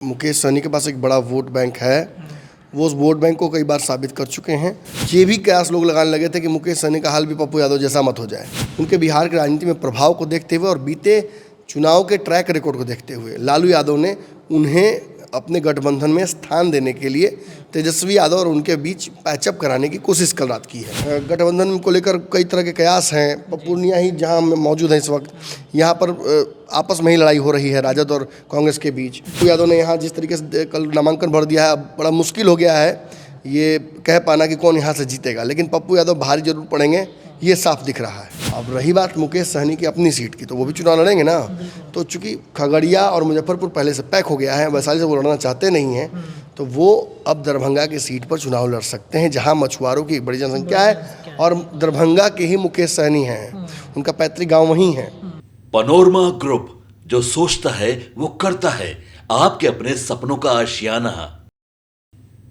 मुकेश सहनी के पास एक बड़ा वोट बैंक है। वो उस वोट बैंक को कई बार साबित कर चुके हैं। ये भी कयास लोग लगाने लगे थे कि मुकेश सहनी का हाल भी पप्पू यादव जैसा मत हो जाए। उनके बिहार की राजनीति में प्रभाव को देखते हुए और बीते चुनाव के ट्रैक रिकॉर्ड को देखते हुए लालू यादव ने उन्हें अपने गठबंधन में स्थान देने के लिए तेजस्वी यादव और उनके बीच पैचअप कराने की कोशिश कल रात की है। गठबंधन को लेकर कई तरह के कयास हैं। पूर्णिया ही जहां मौजूद है इस वक्त, यहाँ पर आपस में ही लड़ाई हो रही है राजद और कांग्रेस के बीच। पप्पू यादव ने यहाँ जिस तरीके से कल नामांकन भर दिया है, बड़ा मुश्किल हो गया है ये कह पाना कि कौन यहाँ से जीतेगा, लेकिन पप्पू यादव भारी जरूर पड़ेंगे, ये साफ दिख रहा है। अब रही बात मुकेश सहनी की अपनी सीट की, तो वो भी चुनाव लड़ेंगे ना। तो चूंकि खगड़िया और मुजफ्फरपुर पहले से पैक हो गया है, वैशाली से वो लड़ना चाहते नहीं हैं, तो वो अब दरभंगा की सीट पर चुनाव लड़ सकते हैं, जहां मछुआरों की एक बड़ी जनसंख्या है और दरभंगा के ही मुकेश सहनी हैं, उनका पैतृक गाँव वहीं है। पनोरमा ग्रुप, जो सोचता है वो करता है, आपके अपने सपनों का आशियाना।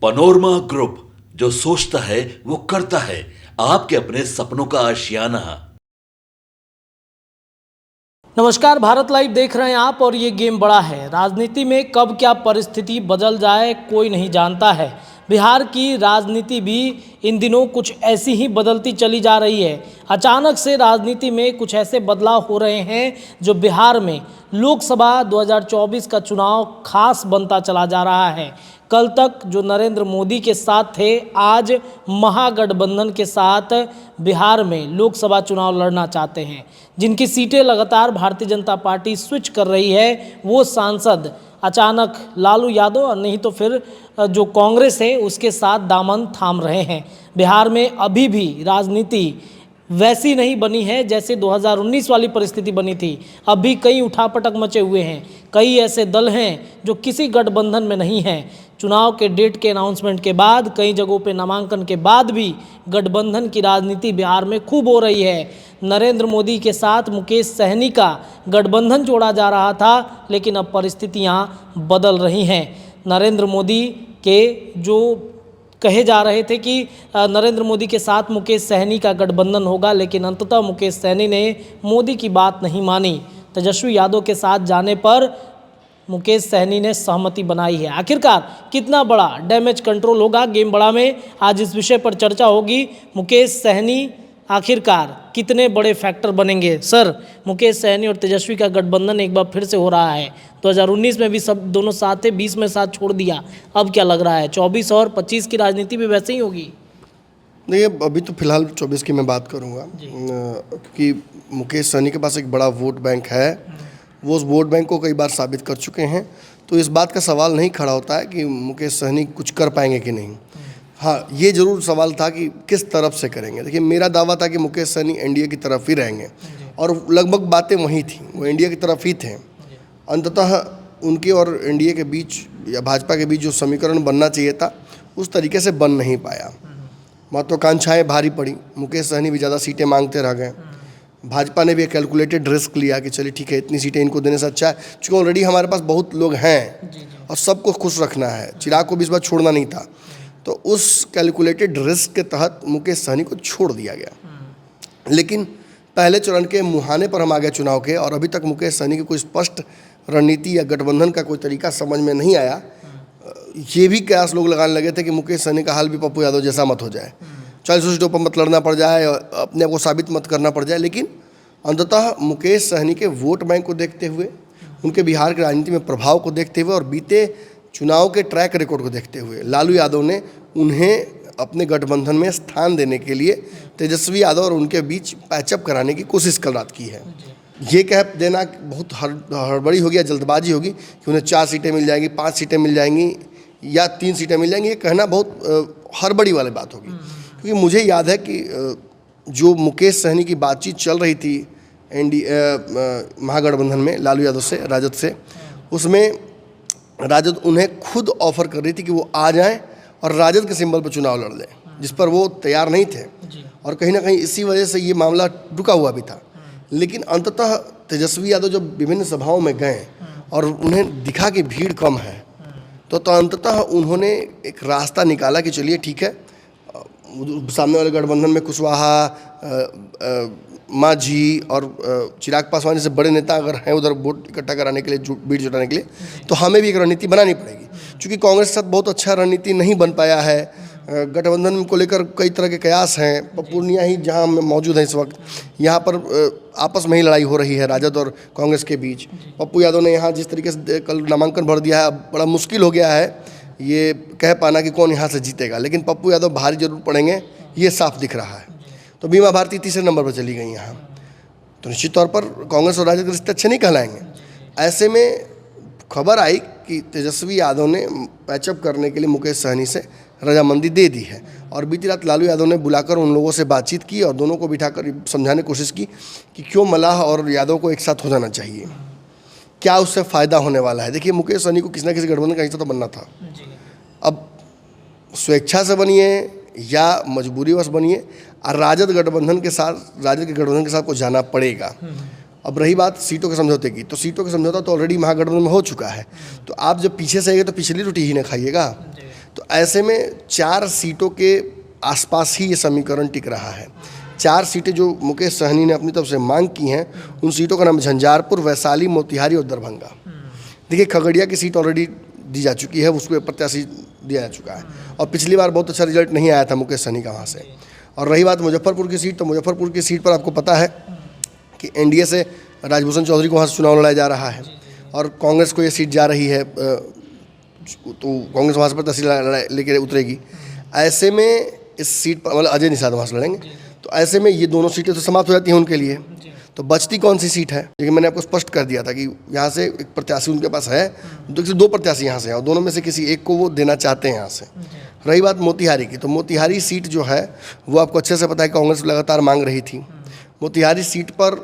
पनोरमा ग्रुप, जो सोचता है वो करता है, आपके अपने सपनों का आशियाना। नमस्कार, भारत लाइव देख रहे हैं आप और ये गेम बड़ा है। राजनीति में कब क्या परिस्थिति बदल जाए कोई नहीं जानता है। बिहार की राजनीति भी इन दिनों कुछ ऐसी ही बदलती चली जा रही है। अचानक से राजनीति में कुछ ऐसे बदलाव हो रहे हैं जो बिहार में लोकसभा 2024 का चुनाव खास बनता चला जा रहा है। कल तक जो नरेंद्र मोदी के साथ थे, आज महागठबंधन के साथ बिहार में लोकसभा चुनाव लड़ना चाहते हैं। जिनकी सीटें लगातार भारतीय जनता पार्टी स्विच कर रही है, वो सांसद अचानक लालू यादव और नहीं तो फिर जो कांग्रेस है उसके साथ दामन थाम रहे हैं। बिहार में अभी भी राजनीति वैसी नहीं बनी है जैसे 2019 वाली परिस्थिति बनी थी। अभी कई उठापटक मचे हुए हैं। कई ऐसे दल हैं जो किसी गठबंधन में नहीं हैं। चुनाव के डेट के अनाउंसमेंट के बाद, कई जगहों पे नामांकन के बाद भी गठबंधन की राजनीति बिहार में खूब हो रही है। नरेंद्र मोदी के साथ मुकेश सहनी का गठबंधन जोड़ा जा रहा था, लेकिन अब परिस्थितियाँ बदल रही हैं। नरेंद्र मोदी के जो कहे जा रहे थे कि नरेंद्र मोदी के साथ मुकेश सहनी का गठबंधन होगा, लेकिन अंततः मुकेश सहनी ने मोदी की बात नहीं मानी। तेजस्वी यादव के साथ जाने पर मुकेश सहनी ने सहमति बनाई है। आखिरकार कितना बड़ा डैमेज कंट्रोल होगा गेम बड़ा में, आज इस विषय पर चर्चा होगी। मुकेश सहनी आखिरकार कितने बड़े फैक्टर बनेंगे। सर, मुकेश सहनी और तेजस्वी का गठबंधन एक बार फिर से हो रहा है। 2019 में भी सब दोनों साथ थे, 20 में साथ छोड़ दिया। अब क्या लग रहा है 24 और 25 की राजनीति भी वैसे ही होगी? नहीं, अभी तो फिलहाल 24 की मैं बात करूँगा, क्योंकि मुकेश सहनी के पास एक बड़ा वोट बैंक है। वो उस वोट बैंक को कई बार साबित कर चुके हैं, तो इस बात का सवाल नहीं खड़ा होता है कि मुकेश सहनी कुछ कर पाएंगे कि नहीं। हाँ, ये जरूर सवाल था कि किस तरफ से करेंगे। देखिए, मेरा दावा था कि मुकेश सहनी एनडीए की तरफ ही रहेंगे और लगभग बातें वही थी, वो एनडीए की तरफ ही थे। अंततः उनके और एनडीए के बीच या भाजपा के बीच जो समीकरण बनना चाहिए था, उस तरीके से बन नहीं पाया। महत्वाकांक्षाएँ भारी पड़ी, मुकेश सहनी भी ज़्यादा सीटें मांगते रह गए। भाजपा ने भी एक कैलकुलेटेड रिस्क लिया कि चलिए ठीक है, इतनी सीटें इनको देने से अच्छा है, क्योंकि ऑलरेडी हमारे पास बहुत लोग हैं और सबको खुश रखना है, चिराग को भी इस बार छोड़ना नहीं था। तो उस कैलकुलेटेड रिस्क के तहत मुकेश सहनी को छोड़ दिया गया। लेकिन पहले चरण के मुहाने पर हम आ गए चुनाव के, और अभी तक मुकेश सहनी की कोई स्पष्ट रणनीति या गठबंधन का कोई तरीका समझ में नहीं आया। ये भी कयास लोग लगाने लगे थे कि मुकेश सहनी का हाल भी पप्पू यादव जैसा मत हो जाए, 40 सीटों पर मत लड़ना पड़ जाए, अपने आप को साबित मत करना पड़ जाए। लेकिन अंततः मुकेश सहनी के वोट बैंक को देखते हुए, उनके बिहार की राजनीति में प्रभाव को देखते हुए और बीते चुनाव के ट्रैक रिकॉर्ड को देखते हुए लालू यादव ने उन्हें अपने गठबंधन में स्थान देने के लिए तेजस्वी यादव और उनके बीच पैचअप कराने की कोशिश कल रात की है। ये कह देना बहुत हड़बड़ी होगी या जल्दबाजी होगी कि उन्हें 4 सीटें मिल जाएंगी, 5 सीटें मिल जाएंगी या 3 सीटें मिल जाएंगी, ये कहना बहुत हड़बड़ी वाली बात होगी। क्योंकि मुझे याद है कि जो मुकेश सहनी की बातचीत चल रही थी महागठबंधन में लालू यादव से, राजद से, उसमें राजद उन्हें खुद ऑफर कर रही थी कि वो आ जाएं और राजद के सिंबल पर चुनाव लड़ लें, जिस पर वो तैयार नहीं थे। और कहीं ना कहीं इसी वजह से ये मामला रुका हुआ भी था। लेकिन अंततः तेजस्वी यादव जब विभिन्न सभाओं में गए और उन्हें दिखा कि भीड़ कम है, तो अंततः उन्होंने एक रास्ता निकाला कि चलिए ठीक है, सामने वाले गठबंधन में कुशवाहा, मांझी और चिराग पासवान जैसे बड़े नेता अगर हैं उधर वोट इकट्ठा कराने के लिए, भीड़ जुटाने के लिए, तो हमें भी एक रणनीति बनानी पड़ेगी। क्योंकि कांग्रेस के साथ बहुत अच्छा रणनीति नहीं बन पाया है, गठबंधन को लेकर कई तरह के कयास हैं। पूर्णिया ही जहां हम मौजूद हैं इस वक्त, यहाँ पर आपस में ही लड़ाई हो रही है राजद और कांग्रेस के बीच। पप्पू यादव ने यहाँ जिस तरीके से कल नामांकन भर दिया है, बड़ा मुश्किल हो गया है ये कह पाना कि कौन यहाँ से जीतेगा, लेकिन पप्पू यादव भारी जरूर पड़ेंगे, ये साफ दिख रहा है। तो बीमा भारती तीसरे नंबर पर चली गई यहाँ, तो निश्चित तौर पर कांग्रेस और राजद के रिश्ते अच्छे नहीं कहलाएंगे। ऐसे में खबर आई कि तेजस्वी यादव ने पैचअप करने के लिए मुकेश सहनी से रजामंदी दे दी है, और बीती रात लालू यादव ने बुलाकर उन लोगों से बातचीत की और दोनों को बिठाकर समझाने की कोशिश की कि क्यों मल्लाह और यादव को एक साथ हो जाना चाहिए, क्या उससे फ़ायदा होने वाला है। देखिए, मुकेश सहनी को किसी न किसी गठबंधन का हिस्सा तो बनना था। अब स्वेच्छा से बनिए या मजबूरीवश बनिए, और राजद के गठबंधन के साथ को जाना पड़ेगा। अब रही बात सीटों के समझौते की, तो सीटों का समझौता तो ऑलरेडी महागठबंधन में हो चुका है, तो आप जब पीछे से आइए तो पिछली रोटी ही ना खाइएगा। तो ऐसे में 4 सीटों के आसपास ही ये समीकरण टिक रहा है। 4 सीटें जो मुकेश सहनी ने अपनी तरफ से मांग की हैं, उन सीटों का नाम झंझारपुर, वैशाली, मोतिहारी और दरभंगा। देखिए, खगड़िया की सीट ऑलरेडी दी जा चुकी है, उसको प्रत्याशी दिया जा चुका है, और पिछली बार बहुत अच्छा रिजल्ट नहीं आया था मुकेश सहनी का वहाँ से। और रही बात मुजफ्फरपुर की सीट, तो मुजफ्फरपुर की सीट पर आपको पता है कि एनडीए से राजभूषण चौधरी को वहाँ से चुनाव लड़ाया जा रहा है, और कांग्रेस को ये सीट जा रही है, तो कांग्रेस वहाँ से प्रत्याशी लेकर उतरेगी। ऐसे में इस सीट पर मतलब अजय निषाद वहाँ से लड़ेंगे, तो ऐसे में ये दोनों सीटें तो समाप्त हो जाती हैं उनके लिए। तो बचती कौन सी सीट है, लेकिन मैंने आपको स्पष्ट कर दिया था कि यहाँ से एक प्रत्याशी उनके पास है, तो 2 प्रत्याशी यहाँ से हैं, और दोनों में से किसी एक को वो देना चाहते हैं यहाँ से। रही बात मोतिहारी की, तो मोतिहारी सीट जो है वो आपको अच्छे से पता है, कांग्रेस लगातार मांग रही थी। मोतिहारी सीट पर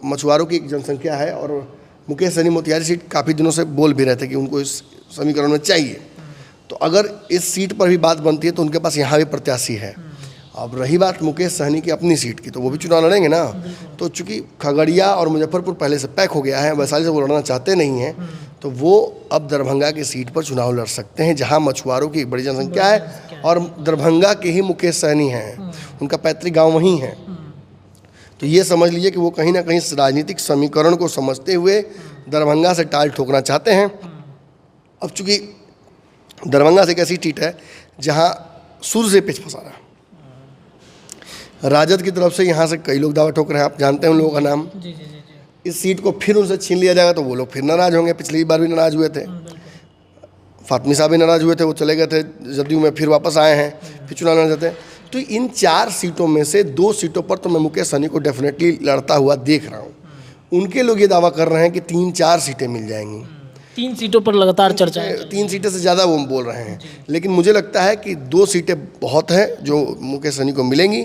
मछुआरों की एक जनसंख्या है, और मुकेश सहनी मोतिहारी सीट काफ़ी दिनों से बोल भी रहे थे कि उनको इस समीकरण में चाहिए। तो अगर इस सीट पर भी बात बनती है तो उनके पास यहाँ भी प्रत्याशी है। अब रही बात मुकेश सहनी की अपनी सीट की, तो वो भी चुनाव लड़ेंगे ना। तो चूंकि खगड़िया और मुजफ्फरपुर पहले से पैक हो गया है, वैशाली से वो लड़ना चाहते नहीं हैं, तो वो अब दरभंगा की सीट पर चुनाव लड़ सकते हैं, जहां मछुआरों की एक बड़ी जनसंख्या है, और दरभंगा के ही मुकेश सहनी हैं, उनका पैतृक गाँव वहीं है। तो ये समझ लीजिए कि वो कहीं ना कहीं राजनीतिक समीकरण को समझते हुए दरभंगा से टाल ठोकना चाहते हैं। अब चूंकि दरभंगा से एक ऐसी सीट है जहां शुरू से पेच फंसा रहा है, राजद की तरफ से यहाँ से कई लोग दावा ठोक रहे हैं, आप जानते हैं उन लोगों का नाम। इस सीट को फिर उनसे छीन लिया जाएगा तो वो लोग फिर नाराज़ होंगे। पिछली बार भी नाराज़ हुए थे, फातमी साहब भी नाराज़ हुए थे, वो चले गए थे जदयू में, फिर वापस आए हैं, फिर चुनाव लड़ जाते हैं। तो इन 4 सीटों में से 2 सीटों पर तो मैं मुकेश सहनी को डेफिनेटली लड़ता हुआ देख रहा हूँ। उनके लोग ये दावा कर रहे हैं कि 3-4 सीटें मिल जाएंगी। 3 सीटों पर लगातार चर्चा है, 3 सीटें से ज़्यादा वो बोल रहे हैं, लेकिन मुझे लगता है कि 2 सीटें बहुत हैं जो मुकेश सहनी को मिलेंगी।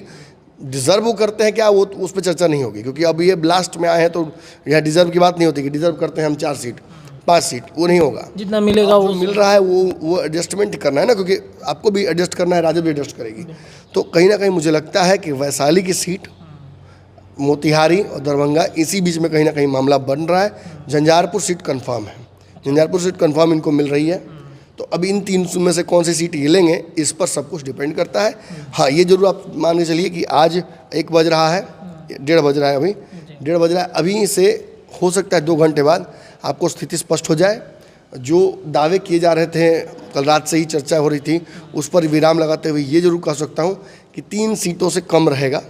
डिज़र्व वो करते हैं क्या, वो उस पर चर्चा नहीं होगी, क्योंकि अब ये ब्लास्ट में आए हैं, तो यहाँ डिज़र्व की बात नहीं होती कि डिज़र्व करते हैं हम 4 सीट 5 सीट, वो नहीं होगा। जितना मिलेगा वो मिल रहा है, वो एडजस्टमेंट करना है ना, क्योंकि आपको भी एडजस्ट करना है, राजद भी एडजस्ट करेगी। तो कहीं ना कहीं मुझे लगता है कि वैशाली की सीट, मोतिहारी और दरभंगा, इसी बीच में कहीं ना कहीं मामला बन रहा है। झंझारपुर सीट कन्फर्म है, झंझारपुर सीट कन्फर्म इनको मिल रही है। तो अब इन 3 में से कौन सी सीट ये लेंगे, इस पर सब कुछ डिपेंड करता है। हाँ, ये जरूर आप मान के चलिए कि आज 1 बज रहा है, 1:30 बज रहा है, अभी 1:30 बज रहा है, अभी से हो सकता है 2 घंटे बाद आपको स्थिति स्पष्ट हो जाए। जो दावे किए जा रहे थे, कल रात से ही चर्चा हो रही थी, उस पर विराम लगाते हुए ये जरूर कह सकता हूँ कि 3 सीटों से कम रहेगा,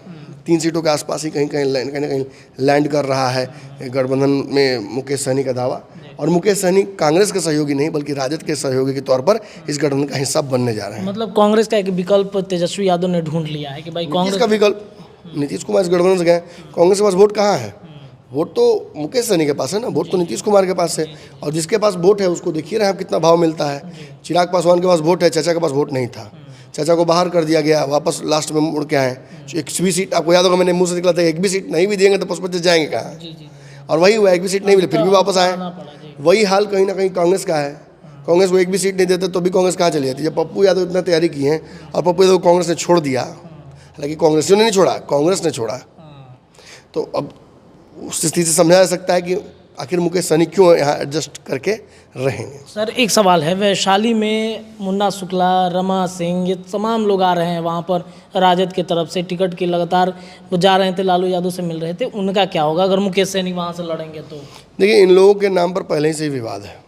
3 सीटों के आसपास ही कहीं कहीं लैंड कर रहा है गठबंधन में मुकेश सहनी का दावा। और मुकेश सहनी कांग्रेस के सहयोगी नहीं बल्कि राजद के सहयोगी के तौर पर इस गठबंधन का हिस्सा बनने जा रहे हैं। मतलब कांग्रेस का एक विकल्प तेजस्वी यादव ने ढूंढ लिया है कि भाई कांग्रेस का विकल्प, नीतीश कुमार इस गठबंधन से गए, कांग्रेस के पास वोट कहाँ है? वोट तो मुकेश सहनी के पास है ना, वोट तो नीतीश कुमार के पास है, और जिसके पास वोट है उसको देखिए रहे हैं कितना भाव मिलता है। चिराग पासवान के पास वोट है, चाचा के पास वोट नहीं था, चाचा को बाहर कर दिया गया, वापस लास्ट में मुड़ के आए। एक भी सीट आपको याद होगा, मैंने मुंह से निकला था, एक भी सीट नहीं भी देंगे तो पशुपति जाएंगे कहाँ, और वही हुआ, एक भी सीट नहीं मिली, फिर भी वापस आए। वही हाल कहीं ना कहीं कांग्रेस का है, कांग्रेस को एक भी सीट नहीं देते तो भी कांग्रेस कहाँ चली जाती। जब पप्पू यादव इतना तैयारी की है और पप्पू यादव कांग्रेस ने छोड़ दिया, हालांकि कांग्रेसियों ने नहीं छोड़ा, कांग्रेस ने छोड़ा, तो अब उस स्थिति से समझा जा सकता है कि आखिर मुकेश सहनी क्यों यहाँ एडजस्ट करके रहेंगे। सर एक सवाल है, वैशाली में मुन्ना शुक्ला, रमा सिंह, ये तमाम लोग आ रहे हैं वहाँ पर राजद की तरफ से, टिकट की लगातार वो जा रहे थे, लालू यादव से मिल रहे थे, उनका क्या होगा अगर मुकेश सहनी वहाँ से लड़ेंगे तो? देखिए इन लोगों के नाम पर पहले ही से ही विवाद है,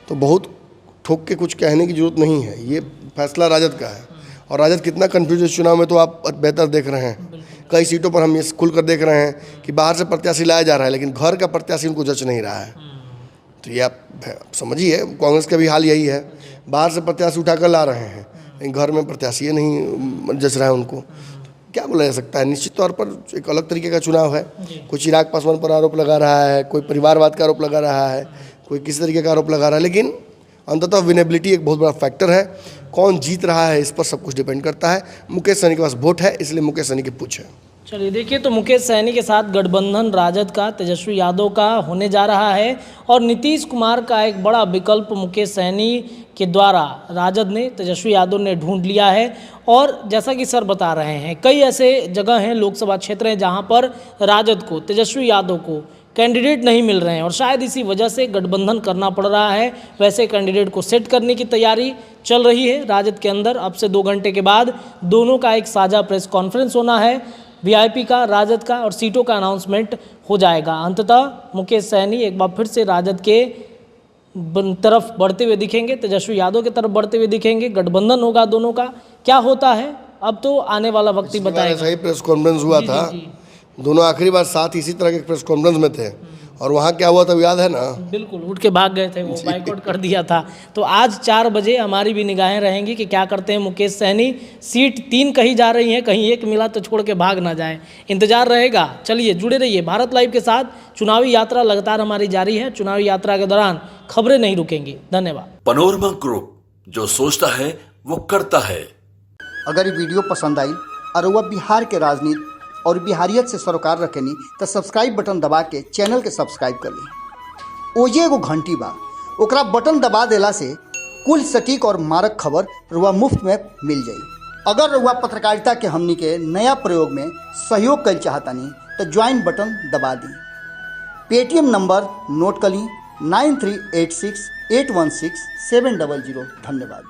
तो बहुत ठोक के कुछ कहने की जरूरत नहीं है, ये फैसला राजद का है। और राजद कितना कन्फ्यूज है चुनाव में तो आप बेहतर देख रहे हैं। कई सीटों पर हम ये खुलकर देख रहे हैं कि बाहर से प्रत्याशी लाया जा रहा है लेकिन घर का प्रत्याशी उनको जच नहीं रहा है। तो ये आप समझिए, कांग्रेस का भी हाल यही है, बाहर से प्रत्याशी उठाकर ला रहे हैं लेकिन घर में प्रत्याशी नहीं जच रहा है उनको। क्या बोला जा सकता है, निश्चित तौर पर एक अलग तरीके का चुनाव है। कोई चिराग पासवान पर आरोप लगा रहा है, कोई परिवारवाद का आरोप लगा रहा है, कोई किसी तरीके का आरोप लगा रहा है, लेकिन अंततः विनेबिलिटी एक बहुत बड़ा फैक्टर है। कौन जीत रहा है इस पर सब कुछ डिपेंड करता है। मुकेश सहनी के पास वोट है, इसलिए मुकेश सहनी की पूछ है। चलिए देखिए, तो मुकेश सहनी के साथ गठबंधन राजद का, तेजस्वी यादव का होने जा रहा है और नीतीश कुमार का एक बड़ा विकल्प मुकेश सहनी के द्वारा राजद ने, तेजस्वी यादव ने ढूंढ लिया है। और जैसा कि सर बता रहे हैं, कई ऐसे जगह हैं, लोकसभा क्षेत्र हैं जहां पर राजद को, तेजस्वी यादव को कैंडिडेट नहीं मिल रहे हैं और शायद इसी वजह से गठबंधन करना पड़ रहा है। वैसे कैंडिडेट को सेट करने की तैयारी चल रही है राजद के अंदर। अब से 2 घंटे के बाद दोनों का एक साझा प्रेस कॉन्फ्रेंस होना है, वीआईपी का, राजद का, और सीटों का अनाउंसमेंट हो जाएगा। अंततः मुकेश सहनी एक बार फिर से राजद के तरफ बढ़ते हुए दिखेंगे, तेजस्वी यादव की तरफ बढ़ते हुए दिखेंगे। गठबंधन होगा दोनों का, क्या होता है अब तो आने वाला वक्त ही बताएगा। सही प्रेस कॉन्फ्रेंस हुआ था, दोनों आखिरी बार साथ इसी तरह के प्रेस कॉन्फ्रेंस में थे और वहाँ क्या हुआ था याद है ना? बिल्कुल, उठ के भाग गए थे, वो बाइकआउट कर दिया था। तो आज 4 बजे हमारी भी निगाहें रहेंगी कि क्या करते हैं मुकेश सहनी। सीट 3 कही जा रही हैं, कहीं एक मिला तो छोड़ के भाग ना जाए, इंतजार रहेगा। चलिए जुड़े रहिए भारत लाइव के साथ। चुनावी यात्रा लगातार हमारी जारी है, चुनावी यात्रा के दौरान खबरें नहीं रुकेंगी। धन्यवाद। पनोरमा ग्रुप, जो सोचता है वो करता है। अगर ये वीडियो पसंद आई और वह बिहार के राजनीति और बिहारियत से सरोकार रखेनी तो सब्सक्राइब बटन दबा के चैनल के सब्सक्राइब कर ली। ओजे एगो घंटी बा, ओकरा बटन दबा देला से कुल सटीक और मारक खबर रुआ मुफ्त में मिल जाई। अगर रुआ पत्रकारिता के हमनी के नया प्रयोग में सहयोग कर चाहतानी तो ज्वाइन बटन दबा दी। पेटीएम नंबर नोट कर ली 9386816700। धन्यवाद।